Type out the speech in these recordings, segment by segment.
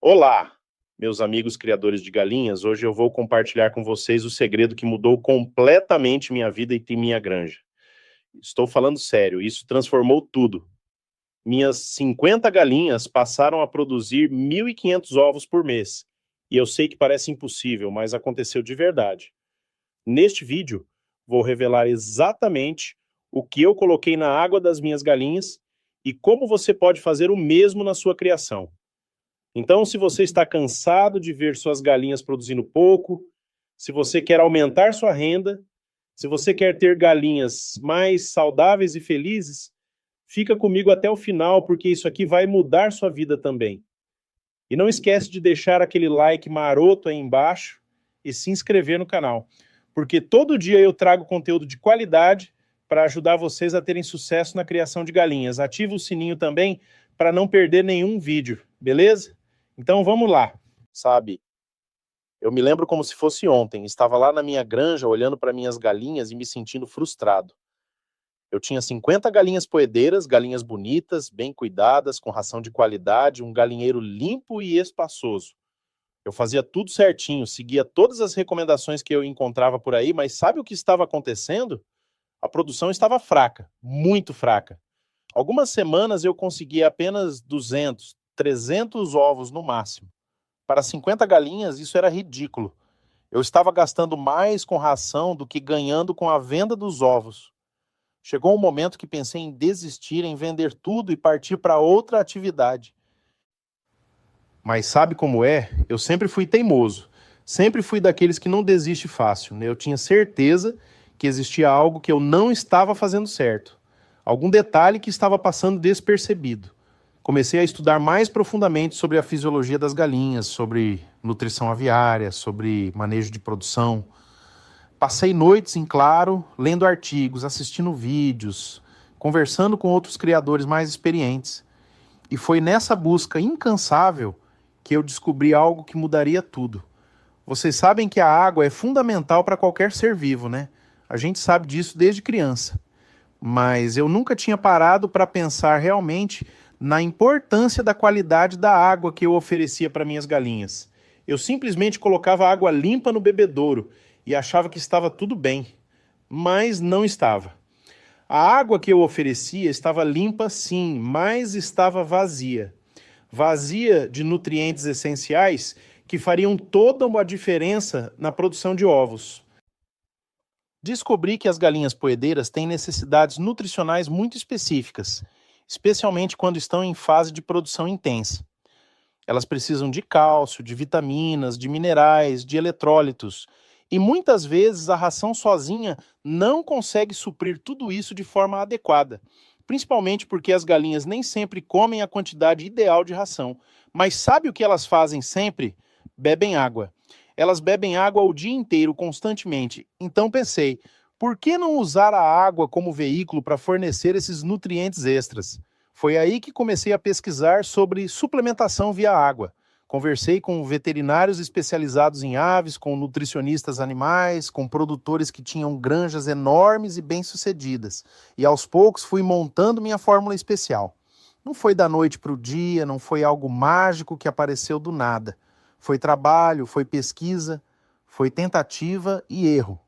Olá, meus amigos criadores de galinhas. Hoje eu vou compartilhar com vocês o segredo que mudou completamente minha vida e minha granja. Estou falando sério, isso transformou tudo. Minhas 50 galinhas passaram a produzir 1.500 ovos por mês. E eu sei que parece impossível, mas aconteceu de verdade. Neste vídeo, vou revelar exatamente o que eu coloquei na água das minhas galinhas e como você pode fazer o mesmo na sua criação. Então, se você está cansado de ver suas galinhas produzindo pouco, se você quer aumentar sua renda, se você quer ter galinhas mais saudáveis e felizes, fica comigo até o final, porque isso aqui vai mudar sua vida também. E não esquece de deixar aquele like maroto aí embaixo e se inscrever no canal, porque todo dia eu trago conteúdo de qualidade para ajudar vocês a terem sucesso na criação de galinhas. Ative o sininho também para não perder nenhum vídeo, beleza? Então vamos lá. Sabe, eu me lembro como se fosse ontem. Estava lá na minha granja olhando para minhas galinhas e me sentindo frustrado. Eu tinha 50 galinhas poedeiras, galinhas bonitas, bem cuidadas, com ração de qualidade, um galinheiro limpo e espaçoso. Eu fazia tudo certinho, seguia todas as recomendações que eu encontrava por aí, mas sabe o que estava acontecendo? A produção estava fraca, muito fraca. Algumas semanas eu conseguia apenas 200, 300 ovos no máximo. Para 50 galinhas, isso era ridículo. Eu estava gastando mais com ração do que ganhando com a venda dos ovos. Chegou um momento que pensei em desistir, em vender tudo e partir para outra atividade. Mas sabe como é? Eu sempre fui teimoso. Sempre fui daqueles que não desiste fácil, né? Eu tinha certeza que existia algo que eu não estava fazendo certo. Algum detalhe que estava passando despercebido. Comecei a estudar mais profundamente sobre a fisiologia das galinhas, sobre nutrição aviária, sobre manejo de produção. Passei noites em claro, lendo artigos, assistindo vídeos, conversando com outros criadores mais experientes. E foi nessa busca incansável que eu descobri algo que mudaria tudo. Vocês sabem que a água é fundamental para qualquer ser vivo, né? A gente sabe disso desde criança. Mas eu nunca tinha parado para pensar realmente na importância da qualidade da água que eu oferecia para minhas galinhas. Eu simplesmente colocava água limpa no bebedouro e achava que estava tudo bem, mas não estava. A água que eu oferecia estava limpa sim, mas estava vazia. Vazia de nutrientes essenciais que fariam toda uma diferença na produção de ovos. Descobri que as galinhas poedeiras têm necessidades nutricionais muito específicas, especialmente quando estão em fase de produção intensa. Elas precisam de cálcio, de vitaminas, de minerais, de eletrólitos, e muitas vezes a ração sozinha não consegue suprir tudo isso de forma adequada, principalmente porque as galinhas nem sempre comem a quantidade ideal de ração. Mas sabe o que elas fazem sempre? Bebem água. Elas bebem água o dia inteiro, constantemente. Então pensei, por que não usar a água como veículo para fornecer esses nutrientes extras? Foi aí que comecei a pesquisar sobre suplementação via água. Conversei com veterinários especializados em aves, com nutricionistas animais, com produtores que tinham granjas enormes e bem-sucedidas. E aos poucos fui montando minha fórmula especial. Não foi da noite para o dia, não foi algo mágico que apareceu do nada. Foi trabalho, foi pesquisa, foi tentativa e erro.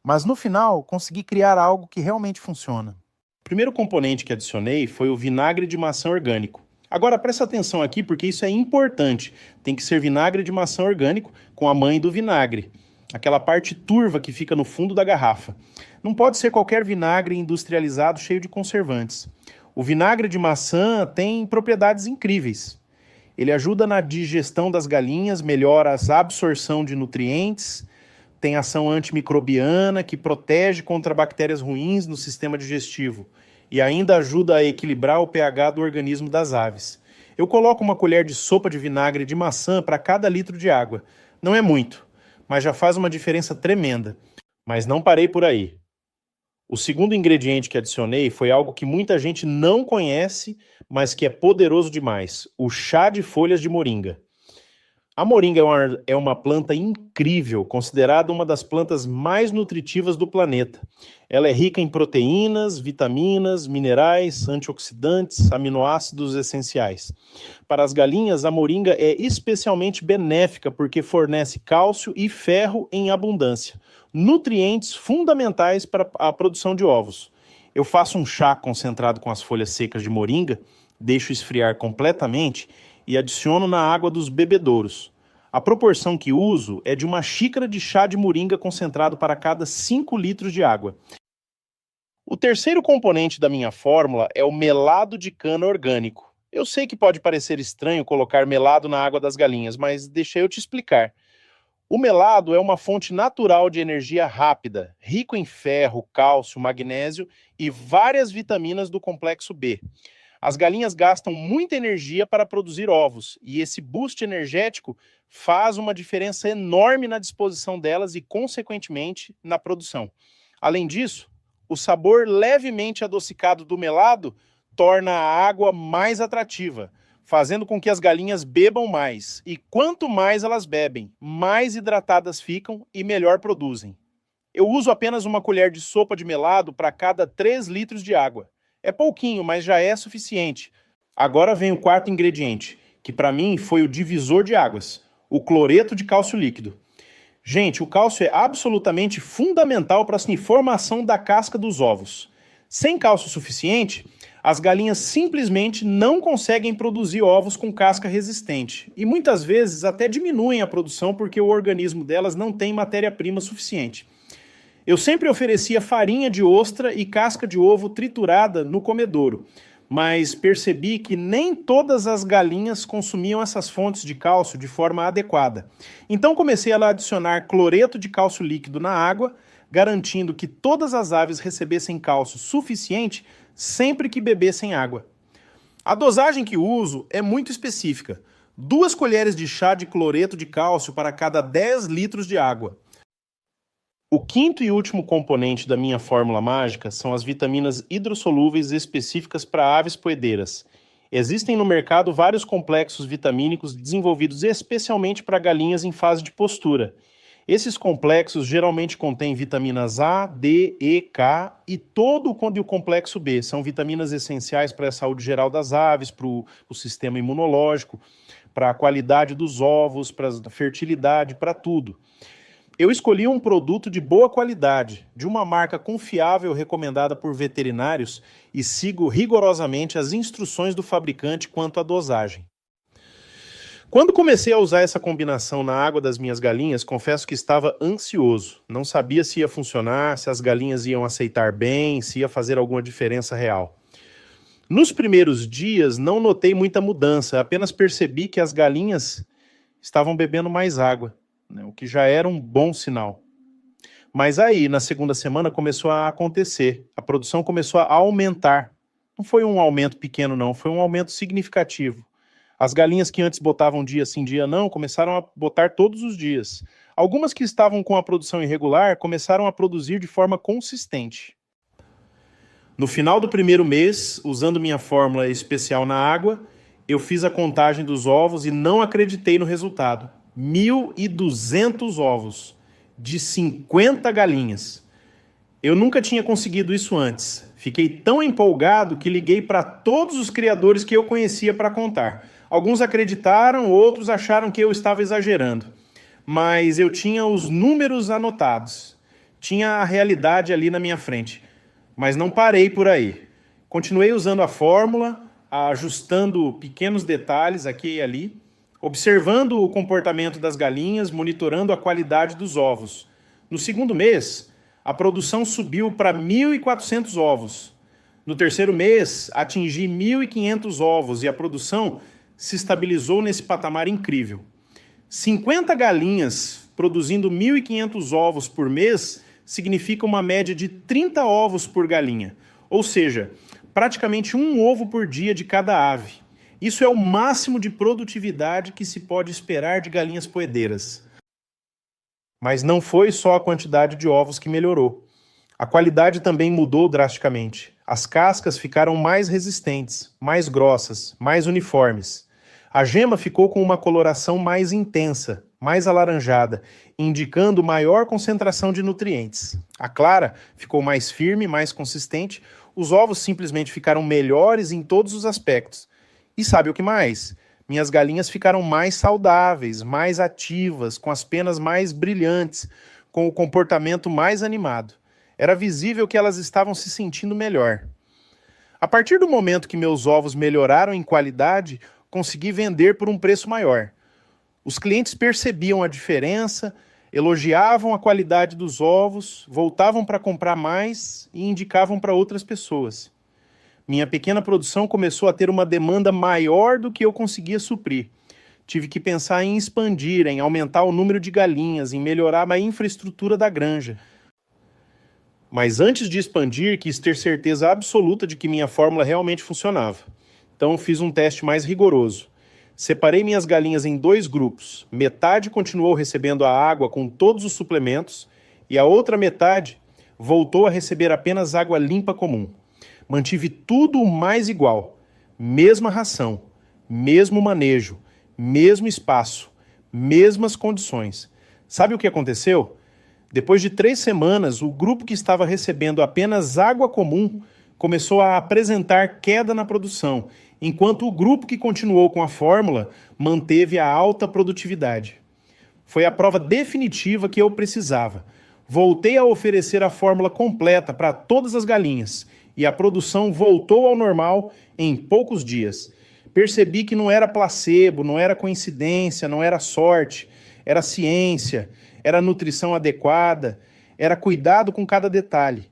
Mas no final, consegui criar algo que realmente funciona. O primeiro componente que adicionei foi o vinagre de maçã orgânico. Agora presta atenção aqui porque isso é importante. Tem que ser vinagre de maçã orgânico com a mãe do vinagre. Aquela parte turva que fica no fundo da garrafa. Não pode ser qualquer vinagre industrializado cheio de conservantes. O vinagre de maçã tem propriedades incríveis. Ele ajuda na digestão das galinhas, melhora a absorção de nutrientes, tem ação antimicrobiana que protege contra bactérias ruins no sistema digestivo e ainda ajuda a equilibrar o pH do organismo das aves. Eu coloco uma colher de sopa de vinagre de maçã para cada litro de água. Não é muito, mas já faz uma diferença tremenda. Mas não parei por aí. O segundo ingrediente que adicionei foi algo que muita gente não conhece, mas que é poderoso demais: o chá de folhas de moringa. A moringa é uma planta incrível, considerada uma das plantas mais nutritivas do planeta. Ela é rica em proteínas, vitaminas, minerais, antioxidantes, aminoácidos essenciais. Para as galinhas, a moringa é especialmente benéfica porque fornece cálcio e ferro em abundância, nutrientes fundamentais para a produção de ovos. Eu faço um chá concentrado com as folhas secas de moringa, deixo esfriar completamente e adiciono na água dos bebedouros. A proporção que uso é de uma xícara de chá de moringa concentrado para cada 5 litros de água. O terceiro componente da minha fórmula é o melado de cana orgânico. Eu sei que pode parecer estranho colocar melado na água das galinhas, mas deixa eu te explicar. O melado é uma fonte natural de energia rápida, rico em ferro, cálcio, magnésio e várias vitaminas do complexo B. As galinhas gastam muita energia para produzir ovos, e esse boost energético faz uma diferença enorme na disposição delas e, consequentemente, na produção. Além disso, o sabor levemente adocicado do melado torna a água mais atrativa, fazendo com que as galinhas bebam mais. E quanto mais elas bebem, mais hidratadas ficam e melhor produzem. Eu uso apenas uma colher de sopa de melado para cada 3 litros de água. É pouquinho, mas já é suficiente. Agora vem o quarto ingrediente, que para mim foi o divisor de águas, o cloreto de cálcio líquido. Gente, o cálcio é absolutamente fundamental para a formação da casca dos ovos. Sem cálcio suficiente, as galinhas simplesmente não conseguem produzir ovos com casca resistente e muitas vezes até diminuem a produção porque o organismo delas não tem matéria-prima suficiente. Eu sempre oferecia farinha de ostra e casca de ovo triturada no comedouro, mas percebi que nem todas as galinhas consumiam essas fontes de cálcio de forma adequada. Então comecei a adicionar cloreto de cálcio líquido na água, garantindo que todas as aves recebessem cálcio suficiente sempre que bebessem água. A dosagem que uso é muito específica: 2 colheres de chá de cloreto de cálcio para cada 10 litros de água. O quinto e último componente da minha fórmula mágica são as vitaminas hidrossolúveis específicas para aves poedeiras. Existem no mercado vários complexos vitamínicos desenvolvidos especialmente para galinhas em fase de postura. Esses complexos geralmente contêm vitaminas A, D, E, K e todo o complexo B. São vitaminas essenciais para a saúde geral das aves, para o sistema imunológico, para a qualidade dos ovos, para a fertilidade, para tudo. Eu escolhi um produto de boa qualidade, de uma marca confiável recomendada por veterinários e sigo rigorosamente as instruções do fabricante quanto à dosagem. Quando comecei a usar essa combinação na água das minhas galinhas, confesso que estava ansioso. Não sabia se ia funcionar, se as galinhas iam aceitar bem, se ia fazer alguma diferença real. Nos primeiros dias não notei muita mudança, apenas percebi que as galinhas estavam bebendo mais água, o que já era um bom sinal. Mas aí, na segunda semana, começou a acontecer. A produção começou a aumentar. Não foi um aumento pequeno, não. Foi um aumento significativo. As galinhas que antes botavam dia sim, dia não, começaram a botar todos os dias. Algumas que estavam com a produção irregular começaram a produzir de forma consistente. No final do primeiro mês, usando minha fórmula especial na água, eu fiz a contagem dos ovos e não acreditei no resultado. 1.200 ovos, de 50 galinhas. Eu nunca tinha conseguido isso antes. Fiquei tão empolgado que liguei para todos os criadores que eu conhecia para contar. Alguns acreditaram, outros acharam que eu estava exagerando. Mas eu tinha os números anotados. Tinha a realidade ali na minha frente. Mas não parei por aí. Continuei usando a fórmula, ajustando pequenos detalhes aqui e ali, observando o comportamento das galinhas, monitorando a qualidade dos ovos. No segundo mês, a produção subiu para 1.400 ovos. No terceiro mês, atingi 1.500 ovos e a produção se estabilizou nesse patamar incrível. 50 galinhas produzindo 1.500 ovos por mês significa uma média de 30 ovos por galinha, ou seja, praticamente um ovo por dia de cada ave. Isso é o máximo de produtividade que se pode esperar de galinhas poedeiras. Mas não foi só a quantidade de ovos que melhorou. A qualidade também mudou drasticamente. As cascas ficaram mais resistentes, mais grossas, mais uniformes. A gema ficou com uma coloração mais intensa, mais alaranjada, indicando maior concentração de nutrientes. A clara ficou mais firme, mais consistente. Os ovos simplesmente ficaram melhores em todos os aspectos. E sabe o que mais? Minhas galinhas ficaram mais saudáveis, mais ativas, com as penas mais brilhantes, com o comportamento mais animado. Era visível que elas estavam se sentindo melhor. A partir do momento que meus ovos melhoraram em qualidade, consegui vender por um preço maior. Os clientes percebiam a diferença, elogiavam a qualidade dos ovos, voltavam para comprar mais e indicavam para outras pessoas. Minha pequena produção começou a ter uma demanda maior do que eu conseguia suprir. Tive que pensar em expandir, em aumentar o número de galinhas, em melhorar a infraestrutura da granja. Mas antes de expandir, quis ter certeza absoluta de que minha fórmula realmente funcionava. Então fiz um teste mais rigoroso. Separei minhas galinhas em 2 grupos. Metade continuou recebendo a água com todos os suplementos e a outra metade voltou a receber apenas água limpa comum. Mantive tudo mais igual. Mesma ração, mesmo manejo, mesmo espaço, mesmas condições. Sabe o que aconteceu? Depois de 3 semanas, o grupo que estava recebendo apenas água comum começou a apresentar queda na produção, enquanto o grupo que continuou com a fórmula manteve a alta produtividade. Foi a prova definitiva que eu precisava. Voltei a oferecer a fórmula completa para todas as galinhas e a produção voltou ao normal em poucos dias. Percebi que não era placebo, não era coincidência, não era sorte, era ciência, era nutrição adequada, era cuidado com cada detalhe.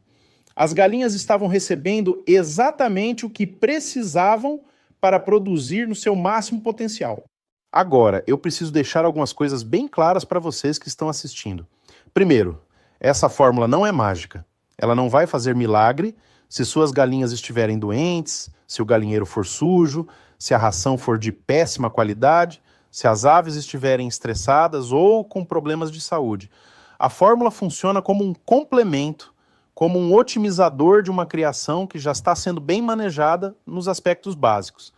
As galinhas estavam recebendo exatamente o que precisavam para produzir no seu máximo potencial. Agora, eu preciso deixar algumas coisas bem claras para vocês que estão assistindo. Primeiro, essa fórmula não é mágica. Ela não vai fazer milagre se suas galinhas estiverem doentes, se o galinheiro for sujo, se a ração for de péssima qualidade, se as aves estiverem estressadas ou com problemas de saúde. A fórmula funciona como um complemento, como um otimizador de uma criação que já está sendo bem manejada nos aspectos básicos.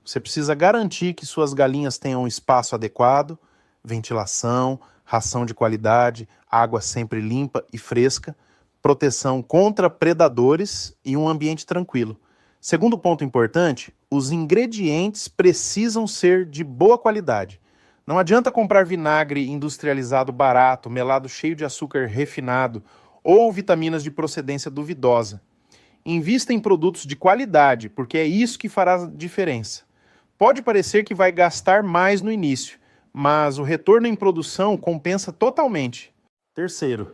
Você precisa garantir que suas galinhas tenham um espaço adequado, ventilação, ração de qualidade, água sempre limpa e fresca, proteção contra predadores e um ambiente tranquilo. Segundo ponto importante, os ingredientes precisam ser de boa qualidade. Não adianta comprar vinagre industrializado barato, melado cheio de açúcar refinado, ou vitaminas de procedência duvidosa. Invista em produtos de qualidade, porque é isso que fará diferença. Pode parecer que vai gastar mais no início, mas o retorno em produção compensa totalmente. Terceiro,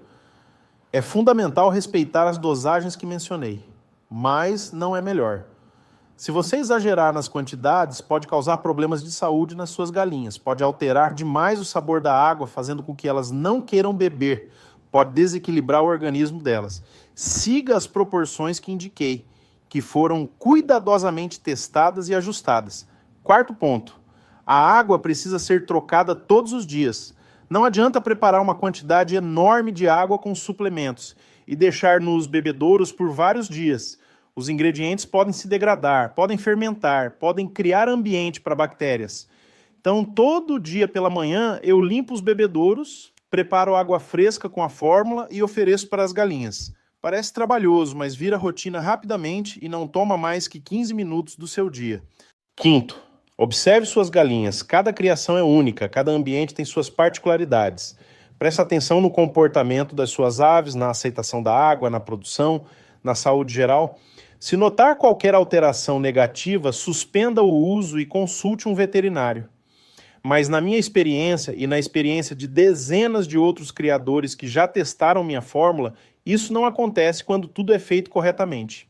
é fundamental respeitar as dosagens que mencionei, mas não é melhor. Se você exagerar nas quantidades, pode causar problemas de saúde nas suas galinhas, pode alterar demais o sabor da água, fazendo com que elas não queiram beber, pode desequilibrar o organismo delas. Siga as proporções que indiquei, que foram cuidadosamente testadas e ajustadas. Quarto ponto, a água precisa ser trocada todos os dias. Não adianta preparar uma quantidade enorme de água com suplementos e deixar nos bebedouros por vários dias. Os ingredientes podem se degradar, podem fermentar, podem criar ambiente para bactérias. Então, todo dia pela manhã, eu limpo os bebedouros, preparo água fresca com a fórmula e ofereço para as galinhas. Parece trabalhoso, mas vira rotina rapidamente e não toma mais que 15 minutos do seu dia. Quinto, observe suas galinhas. Cada criação é única, cada ambiente tem suas particularidades. Preste atenção no comportamento das suas aves, na aceitação da água, na produção, na saúde geral. Se notar qualquer alteração negativa, suspenda o uso e consulte um veterinário. Mas na minha experiência e na experiência de dezenas de outros criadores que já testaram minha fórmula, isso não acontece quando tudo é feito corretamente.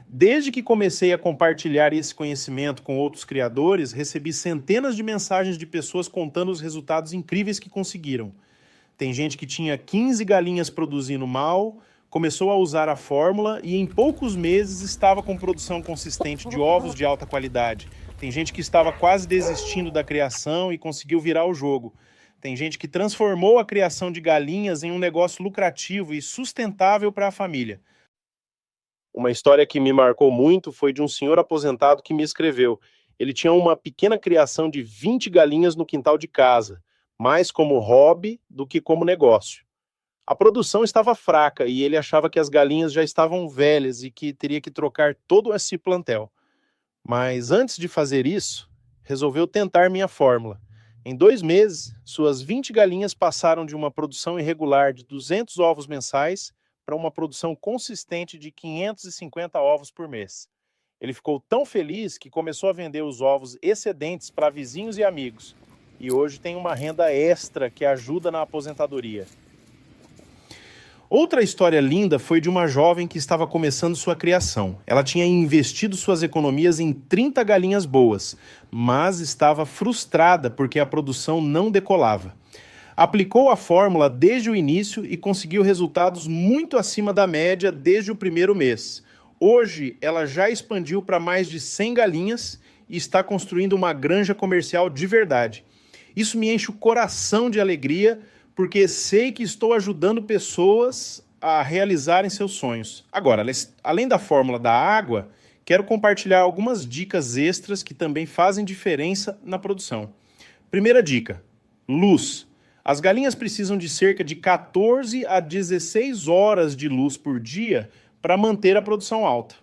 Desde que comecei a compartilhar esse conhecimento com outros criadores, recebi centenas de mensagens de pessoas contando os resultados incríveis que conseguiram. Tem gente que tinha 15 galinhas produzindo mal, começou a usar a fórmula e em poucos meses estava com produção consistente de ovos de alta qualidade. Tem gente que estava quase desistindo da criação e conseguiu virar o jogo. Tem gente que transformou a criação de galinhas em um negócio lucrativo e sustentável para a família. Uma história que me marcou muito foi de um senhor aposentado que me escreveu. Ele tinha uma pequena criação de 20 galinhas no quintal de casa, mais como hobby do que como negócio. A produção estava fraca e ele achava que as galinhas já estavam velhas e que teria que trocar todo esse plantel. Mas antes de fazer isso, resolveu tentar minha fórmula. Em 2 meses, suas 20 galinhas passaram de uma produção irregular de 200 ovos mensais para uma produção consistente de 550 ovos por mês. Ele ficou tão feliz que começou a vender os ovos excedentes para vizinhos e amigos. E hoje tem uma renda extra que ajuda na aposentadoria. Outra história linda foi de uma jovem que estava começando sua criação. Ela tinha investido suas economias em 30 galinhas boas, mas estava frustrada porque a produção não decolava. Aplicou a fórmula desde o início e conseguiu resultados muito acima da média desde o primeiro mês. Hoje, ela já expandiu para mais de 100 galinhas e está construindo uma granja comercial de verdade. Isso me enche o coração de alegria, porque sei que estou ajudando pessoas a realizarem seus sonhos. Agora, além da fórmula da água, quero compartilhar algumas dicas extras que também fazem diferença na produção. Primeira dica: luz. As galinhas precisam de cerca de 14 a 16 horas de luz por dia para manter a produção alta.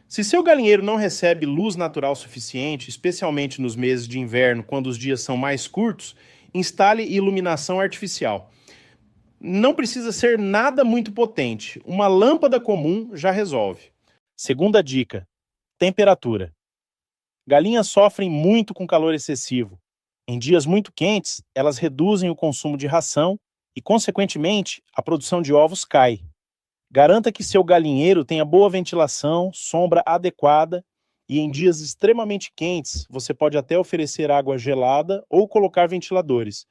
Se seu galinheiro não recebe luz natural suficiente, especialmente nos meses de inverno, quando os dias são mais curtos, instale iluminação artificial. Não precisa ser nada muito potente. Uma lâmpada comum já resolve. Segunda dica: temperatura. Galinhas sofrem muito com calor excessivo. Em dias muito quentes, elas reduzem o consumo de ração e, consequentemente, a produção de ovos cai. Garanta que seu galinheiro tenha boa ventilação, sombra adequada e em dias extremamente quentes, você pode até oferecer água gelada ou colocar ventiladores.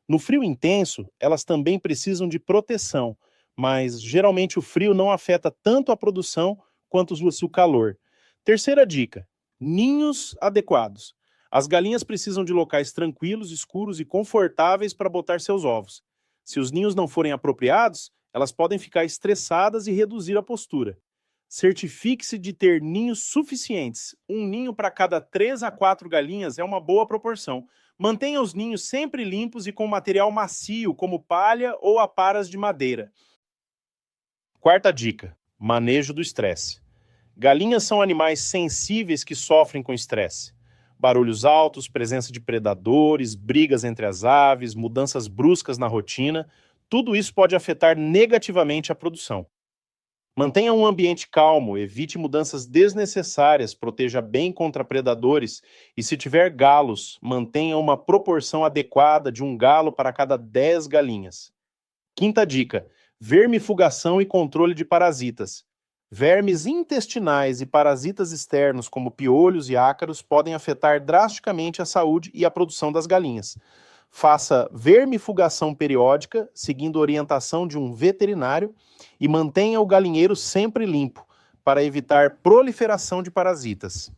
No frio intenso, elas também precisam de proteção, mas geralmente o frio não afeta tanto a produção quanto o calor. Terceira dica: ninhos adequados. As galinhas precisam de locais tranquilos, escuros e confortáveis para botar seus ovos. Se os ninhos não forem apropriados, elas podem ficar estressadas e reduzir a postura. Certifique-se de ter ninhos suficientes. Um ninho para cada 3 a 4 galinhas é uma boa proporção. Mantenha os ninhos sempre limpos e com material macio, como palha ou aparas de madeira. Quarta dica: manejo do estresse. Galinhas são animais sensíveis que sofrem com estresse. Barulhos altos, presença de predadores, brigas entre as aves, mudanças bruscas na rotina, tudo isso pode afetar negativamente a produção. Mantenha um ambiente calmo, evite mudanças desnecessárias, proteja bem contra predadores e, se tiver galos, mantenha uma proporção adequada de um galo para cada 10 galinhas. Quinta dica: vermifugação e controle de parasitas. Vermes intestinais e parasitas externos, como piolhos e ácaros, podem afetar drasticamente a saúde e a produção das galinhas. Faça vermifugação periódica, seguindo a orientação de um veterinário, e mantenha o galinheiro sempre limpo, para evitar proliferação de parasitas.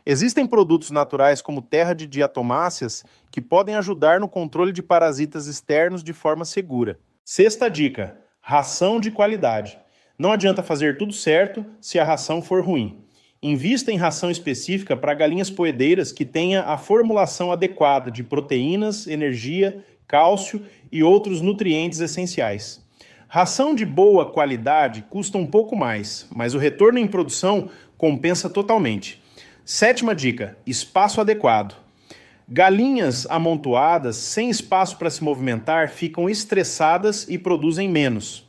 Existem produtos naturais como terra de diatomáceas que podem ajudar no controle de parasitas externos de forma segura. Sexta dica: ração de qualidade. Não adianta fazer tudo certo se a ração for ruim. Invista em ração específica para galinhas poedeiras que tenha a formulação adequada de proteínas, energia, cálcio e outros nutrientes essenciais. Ração de boa qualidade custa um pouco mais, mas o retorno em produção compensa totalmente. Sétima dica: espaço adequado. Galinhas amontoadas, sem espaço para se movimentar, ficam estressadas e produzem menos.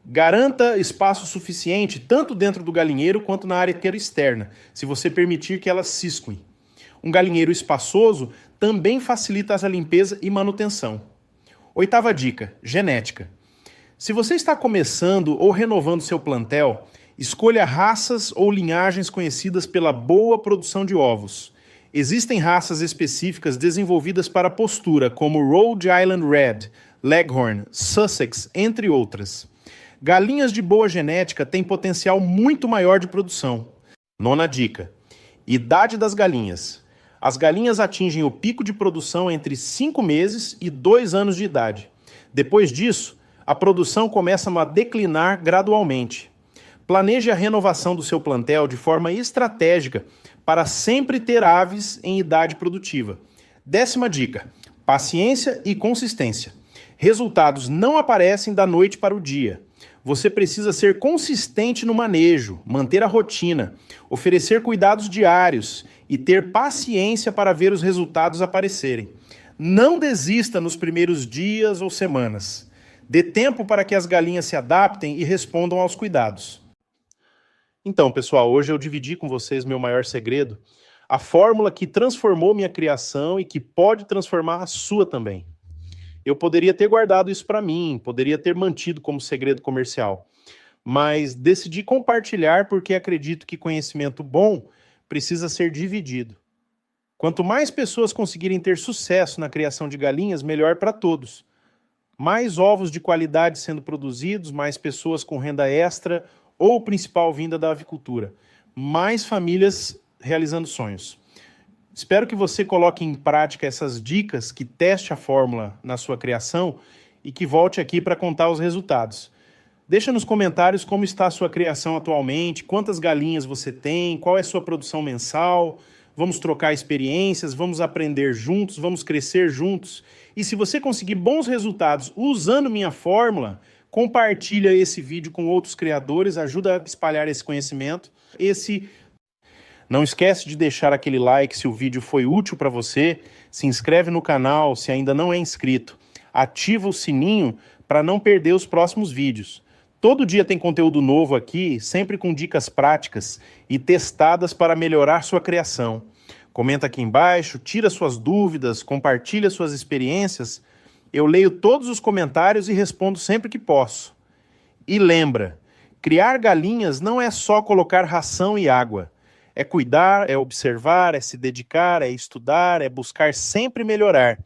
Garanta espaço suficiente tanto dentro do galinheiro quanto na área externa, se você permitir que elas cisquem. Um galinheiro espaçoso também facilita a limpeza e manutenção. Oitava dica: genética. Se você está começando ou renovando seu plantel, escolha raças ou linhagens conhecidas pela boa produção de ovos. Existem raças específicas desenvolvidas para postura, como Rhode Island Red, Leghorn, Sussex, entre outras. Galinhas de boa genética têm potencial muito maior de produção. Nona dica: idade das galinhas. As galinhas atingem o pico de produção entre 5 meses e 2 anos de idade. Depois disso, a produção começa a declinar gradualmente. Planeje a renovação do seu plantel de forma estratégica para sempre ter aves em idade produtiva. 10ª dica: paciência e consistência. Resultados não aparecem da noite para o dia. Você precisa ser consistente no manejo, manter a rotina, oferecer cuidados diários e ter paciência para ver os resultados aparecerem. Não desista nos primeiros dias ou semanas. Dê tempo para que as galinhas se adaptem e respondam aos cuidados. Então, pessoal, hoje eu dividi com vocês meu maior segredo, a fórmula que transformou minha criação e que pode transformar a sua também. Eu poderia ter guardado isso para mim, poderia ter mantido como segredo comercial, mas decidi compartilhar porque acredito que conhecimento bom precisa ser dividido. Quanto mais pessoas conseguirem ter sucesso na criação de galinhas, melhor para todos. Mais ovos de qualidade sendo produzidos, mais pessoas com renda extra ou principal vinda da avicultura. Mais famílias realizando sonhos. Espero que você coloque em prática essas dicas, que teste a fórmula na sua criação e que volte aqui para contar os resultados. Deixa nos comentários como está a sua criação atualmente, quantas galinhas você tem, qual é a sua produção mensal. Vamos trocar experiências, vamos aprender juntos, vamos crescer juntos. E se você conseguir bons resultados usando minha fórmula, compartilha esse vídeo com outros criadores, ajuda a espalhar esse conhecimento. Não esquece de deixar aquele like se o vídeo foi útil para você, se inscreve no canal se ainda não é inscrito, ativa o sininho para não perder os próximos vídeos. Todo dia tem conteúdo novo aqui, sempre com dicas práticas e testadas para melhorar sua criação. Comenta aqui embaixo, tira suas dúvidas, compartilha suas experiências. Eu leio todos os comentários e respondo sempre que posso. E lembra, criar galinhas não é só colocar ração e água. É cuidar, é observar, é se dedicar, é estudar, é buscar sempre melhorar.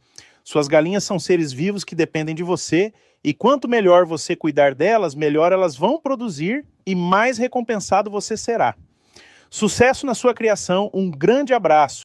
Suas galinhas são seres vivos que dependem de você, e quanto melhor você cuidar delas, melhor elas vão produzir e mais recompensado você será. Sucesso na sua criação, um grande abraço.